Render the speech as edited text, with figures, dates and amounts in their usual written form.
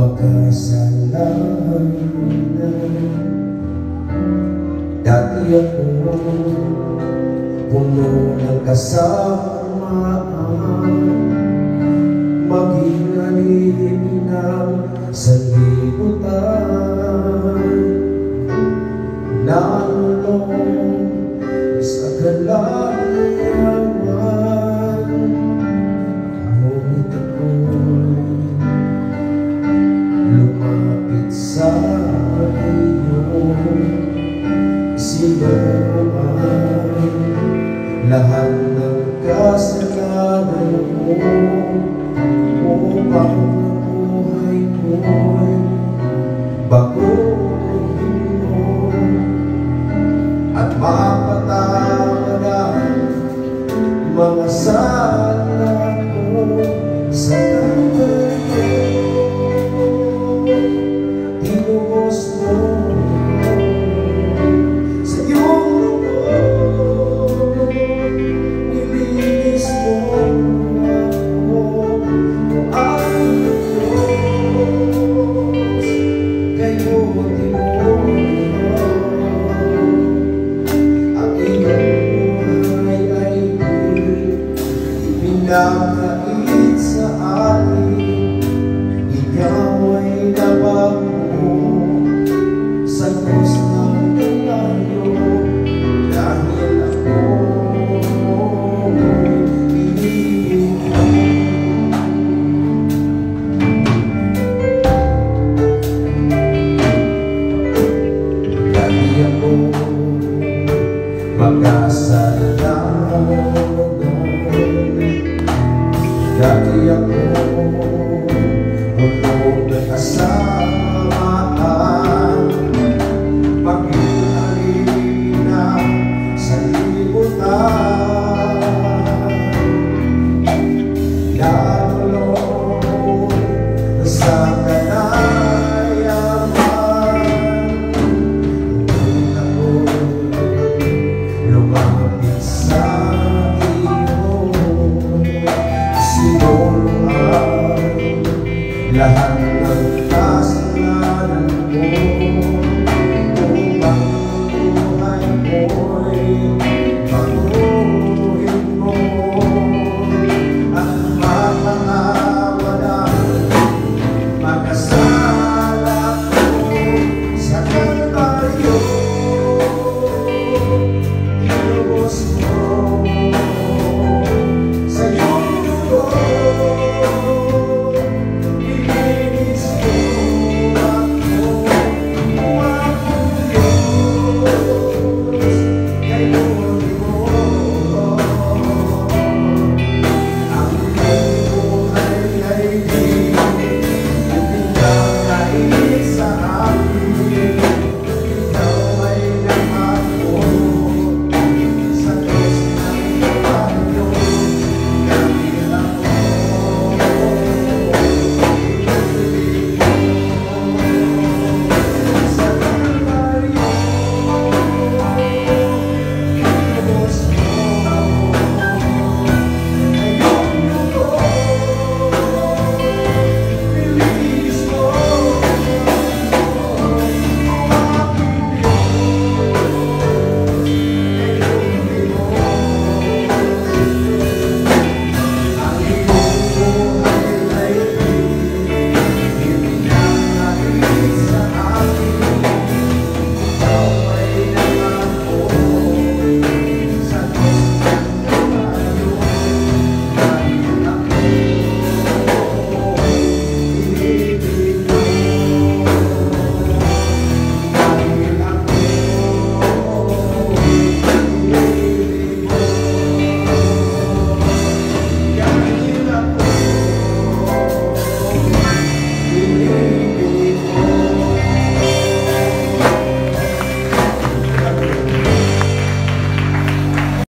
Makasalanan dati ako puno ng kasamaan, maging alipin ng sanlibutan, nalulong sa kalagayan. Ngunit ako'y lumapit sa iyo, sinuway lahat ng kasalanan mo, upang ang buhay ko'y baguhin mo at mapatawad ang mga sala ko sa tayo. Tinubos mo sa iyong loob, nilinis mo ako, ang Diyos, gayotin mo ang iyong buhay ay pinakait sa akin. Ikaw ay nabago sa krus ng Kalbaryo, dahil ako'y pinili mo. Dati ako makasalanan, dati ako puno ng kasamaan, maging alipin sa libutan, nalulong sa kalayaman. Ngunit ako'y lumapit sa iyo, sinuway lahat ng kasalanan mo, upang ang buhay ko'y baguhin mo at mapatawad ang magkasala ko sa Kalbaryo. Tinubos mo